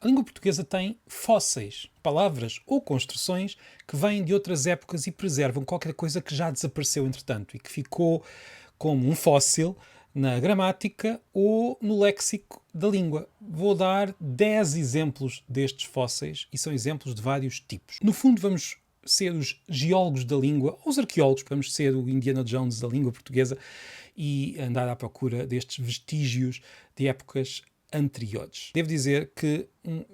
A língua portuguesa tem fósseis, palavras ou construções que vêm de outras épocas e preservam qualquer coisa que já desapareceu entretanto e que ficou como um fóssil na gramática ou no léxico da língua. Vou dar 10 exemplos destes fósseis e são exemplos de vários tipos. No fundo, vamos ser os geólogos da língua, ou os arqueólogos, vamos ser o Indiana Jones da língua portuguesa e andar à procura destes vestígios de épocas anteriores. Devo dizer que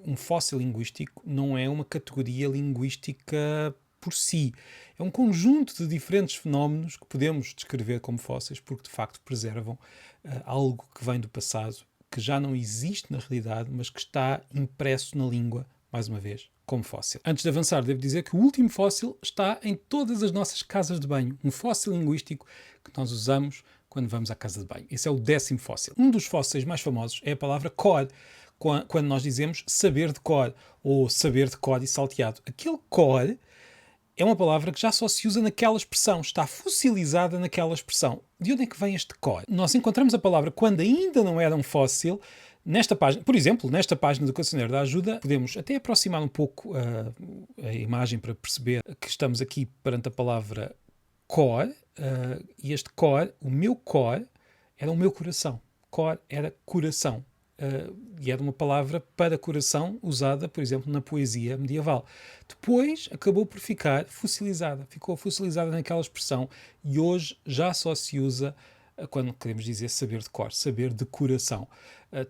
um fóssil linguístico não é uma categoria linguística por si. É um conjunto de diferentes fenómenos que podemos descrever como fósseis porque de facto preservam algo que vem do passado, que já não existe na realidade, mas que está impresso na língua, mais uma vez, como fóssil. Antes de avançar, devo dizer que o último fóssil está em todas as nossas casas de banho. Um fóssil linguístico que nós usamos quando vamos à casa de banho. Esse é o 10º fóssil. Um dos fósseis mais famosos é a palavra cor, quando nós dizemos saber de cor, ou saber de cor e salteado. Aquele cor é uma palavra que já só se usa naquela expressão, está fossilizada naquela expressão. De onde é que vem este cor? Nós encontramos a palavra quando ainda não era um fóssil. Nesta página, por exemplo, nesta página do Questionário da Ajuda, podemos até aproximar um pouco a imagem para perceber que estamos aqui perante a palavra cor, e este cor, o meu cor, era o meu coração. Cor era coração. E era uma palavra para coração usada, por exemplo, na poesia medieval. Depois acabou por ficar fossilizada. Ficou fossilizada naquela expressão e hoje já só se usa quando queremos dizer saber de cor, saber de coração.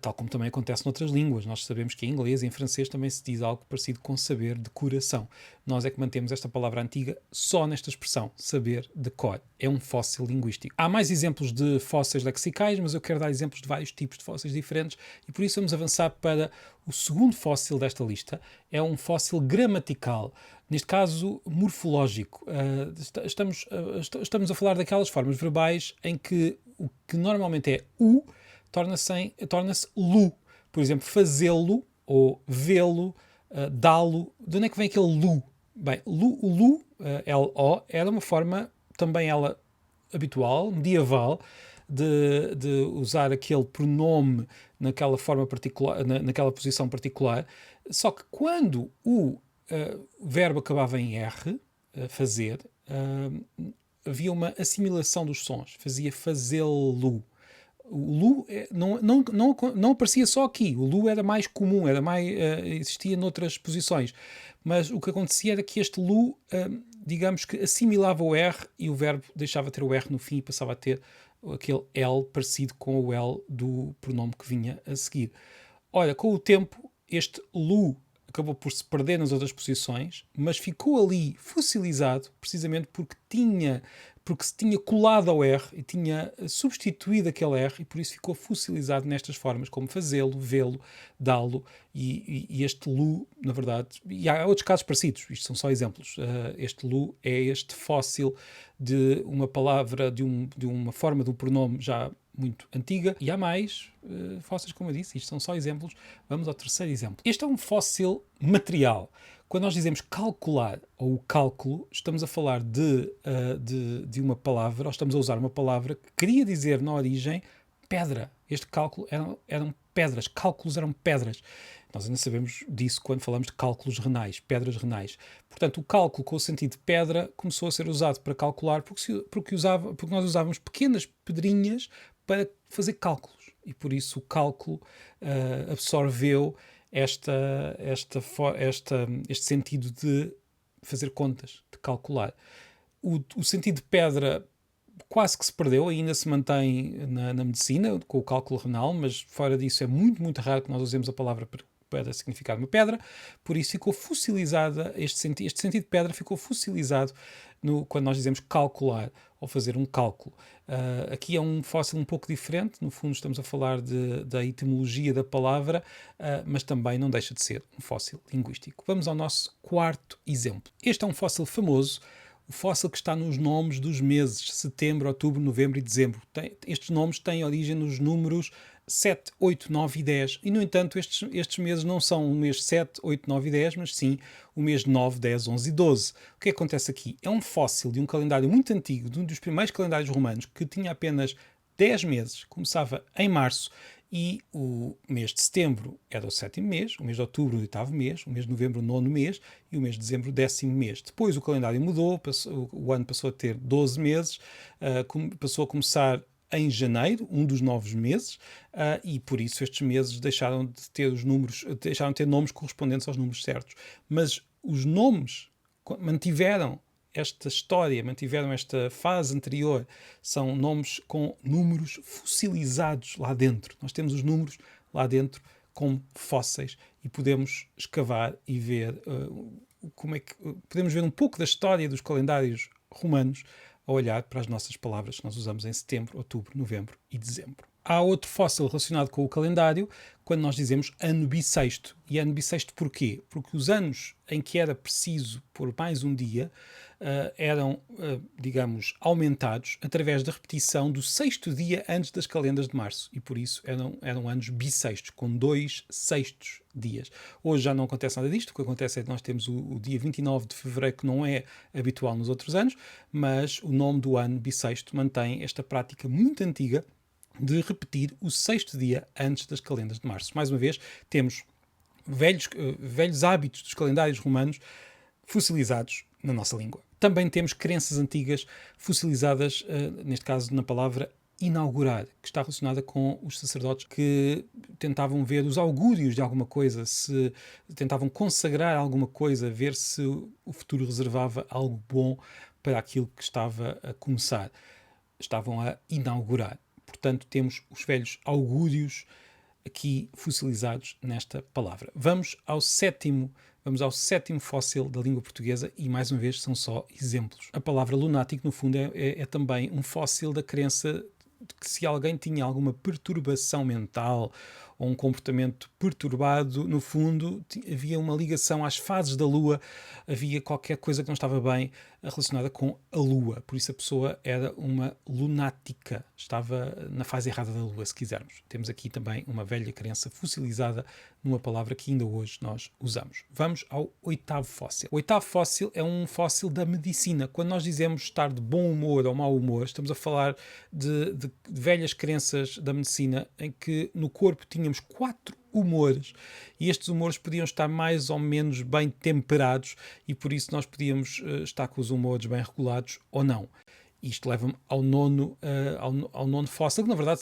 Tal como também acontece noutras línguas. Nós sabemos que em inglês e em francês também se diz algo parecido com saber de coração. Nós é que mantemos esta palavra antiga só nesta expressão, saber de cor. É um fóssil linguístico. Há mais exemplos de fósseis lexicais, mas eu quero dar exemplos de vários tipos de fósseis diferentes e por isso vamos avançar para o segundo fóssil desta lista. É um fóssil gramatical. Neste caso, morfológico. Estamos a falar daquelas formas verbais em que o que normalmente é u torna-se lu. Por exemplo, fazê-lo ou vê-lo, dá-lo. De onde é que vem aquele lu? Bem, o lu, L-O, era uma forma, também ela habitual, medieval, de usar aquele pronome naquela forma particular, naquela posição particular. Só que quando o verbo acabava em R, fazer, havia uma assimilação dos sons. Fazia fazê-lo. O lu não aparecia só aqui. O lu era mais comum, existia noutras posições. Mas o que acontecia era que este lu, digamos que assimilava o R e o verbo deixava de ter o R no fim e passava a ter aquele L parecido com o L do pronome que vinha a seguir. Olha, com o tempo, este lu acabou por se perder nas outras posições, mas ficou ali fossilizado precisamente porque se tinha colado ao R e tinha substituído aquele R e por isso ficou fossilizado nestas formas, como fazê-lo, vê-lo, dá-lo e este lu, na verdade, e há outros casos parecidos, isto são só exemplos. Este lu é este fóssil de uma palavra, de uma forma de um pronome já muito antiga, e há mais fósseis, como eu disse, isto são só exemplos. Vamos ao terceiro exemplo. Este é um fóssil material. Quando nós dizemos calcular ou cálculo, estamos a falar de uma palavra, ou estamos a usar uma palavra que queria dizer na origem pedra. Este cálculo eram pedras, cálculos eram pedras. Nós ainda sabemos disso quando falamos de cálculos renais, pedras renais. Portanto, o cálculo com o sentido de pedra começou a ser usado para calcular porque nós usávamos pequenas pedrinhas para fazer cálculos. E por isso o cálculo absorveu este sentido de fazer contas, de calcular. O sentido de pedra quase que se perdeu, ainda se mantém na medicina, com o cálculo renal, mas fora disso é muito, muito raro que nós usemos a palavra para significar uma pedra, por isso ficou fossilizada, este sentido de pedra ficou fossilizado quando nós dizemos calcular ou fazer um cálculo. Aqui é um fóssil um pouco diferente, no fundo estamos a falar da etimologia da palavra, mas também não deixa de ser um fóssil linguístico. Vamos ao nosso quarto exemplo. Este é um fóssil famoso, o fóssil que está nos nomes dos meses, setembro, outubro, novembro e dezembro. Estes nomes têm origem nos números 7, 8, 9 e 10. E, no entanto, estes meses não são o mês 7, 8, 9 e 10, mas sim o mês 9, 10, 11 e 12. O que acontece aqui? É um fóssil de um calendário muito antigo, de um dos primeiros calendários romanos, que tinha apenas 10 meses, começava em março e o mês de setembro era o sétimo mês, o mês de outubro o oitavo mês, o mês de novembro o nono mês e o mês de dezembro o décimo mês. Depois o calendário mudou, o ano passou a ter 12 meses, passou a começar em janeiro, um dos novos meses, e por isso estes meses deixaram de ter os números, deixaram de ter nomes correspondentes aos números certos. Mas os nomes mantiveram esta história, mantiveram esta fase anterior, são nomes com números fossilizados lá dentro. Nós temos os números lá dentro como fósseis e podemos escavar e ver como é que podemos ver um pouco da história dos calendários romanos a olhar para as nossas palavras que nós usamos em setembro, outubro, novembro e dezembro. Há outro fóssil relacionado com o calendário quando nós dizemos ano bissexto. E ano bissexto porquê? Porque os anos em que era preciso pôr mais um dia eram, digamos, aumentados através da repetição do sexto dia antes das calendas de março. E por isso eram anos bissextos, com 2 sextos dias. Hoje já não acontece nada disto. O que acontece é que nós temos o dia 29 de fevereiro, que não é habitual nos outros anos, mas o nome do ano bissexto mantém esta prática muito antiga de repetir o sexto dia antes das calendas de março. Mais uma vez, temos velhos hábitos dos calendários romanos fossilizados na nossa língua. Também temos crenças antigas fossilizadas, neste caso na palavra inaugurar, que está relacionada com os sacerdotes que tentavam ver os augúrios de alguma coisa, se tentavam consagrar alguma coisa, ver se o futuro reservava algo bom para aquilo que estava a começar. Estavam a inaugurar. Portanto, temos os velhos augúrios aqui fossilizados nesta palavra. Vamos ao sétimo fóssil da língua portuguesa e, mais uma vez, são só exemplos. A palavra lunático, no fundo, é também um fóssil da crença de que se alguém tinha alguma perturbação mental ou um comportamento perturbado, no fundo, havia uma ligação às fases da Lua, havia qualquer coisa que não estava bem relacionada com a Lua. Por isso a pessoa era uma lunática, estava na fase errada da Lua, se quisermos. Temos aqui também uma velha crença fossilizada numa palavra que ainda hoje nós usamos. Vamos ao oitavo fóssil. O oitavo fóssil é um fóssil da medicina. Quando nós dizemos estar de bom humor ou mau humor, estamos a falar de velhas crenças da medicina em que no corpo tínhamos 4 humores e estes humores podiam estar mais ou menos bem temperados e por isso nós podíamos estar com os humores bem regulados ou não. Isto leva-me ao nono fóssil, que na verdade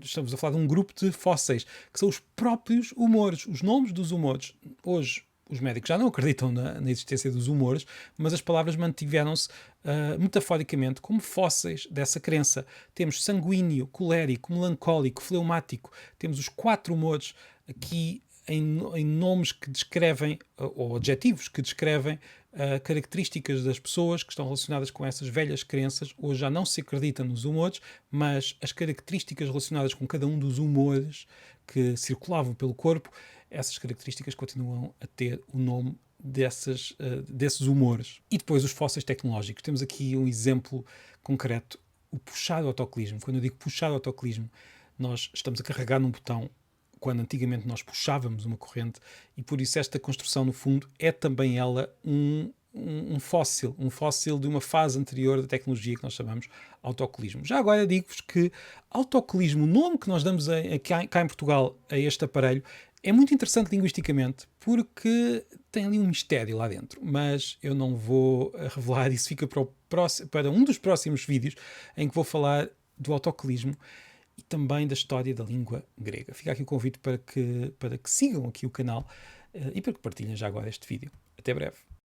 estamos a falar de um grupo de fósseis, que são os próprios humores, os nomes dos humores. Hoje os médicos já não acreditam na existência dos humores, mas as palavras mantiveram-se metaforicamente como fósseis dessa crença. Temos sanguíneo, colérico, melancólico, fleumático. Temos os 4 humores aqui em nomes que descrevem, ou adjetivos que descrevem características das pessoas que estão relacionadas com essas velhas crenças. Hoje já não se acredita nos humores, mas as características relacionadas com cada um dos humores que circulavam pelo corpo, essas características continuam a ter o nome desses humores. E depois os fósseis tecnológicos. Temos aqui um exemplo concreto, o puxado autocolismo. Quando eu digo puxado autocolismo, nós estamos a carregar num botão quando antigamente nós puxávamos uma corrente e por isso esta construção, no fundo, é também ela um fóssil de uma fase anterior da tecnologia que nós chamamos autocolismo. Já agora digo-vos que autocolismo, o nome que nós damos cá em Portugal a este aparelho, é muito interessante linguisticamente porque tem ali um mistério lá dentro, mas eu não vou revelar, isso fica para um dos próximos vídeos em que vou falar do autocolismo e também da história da língua grega. Fica aqui o convite para que sigam aqui o canal e para que partilhem já agora este vídeo. Até breve.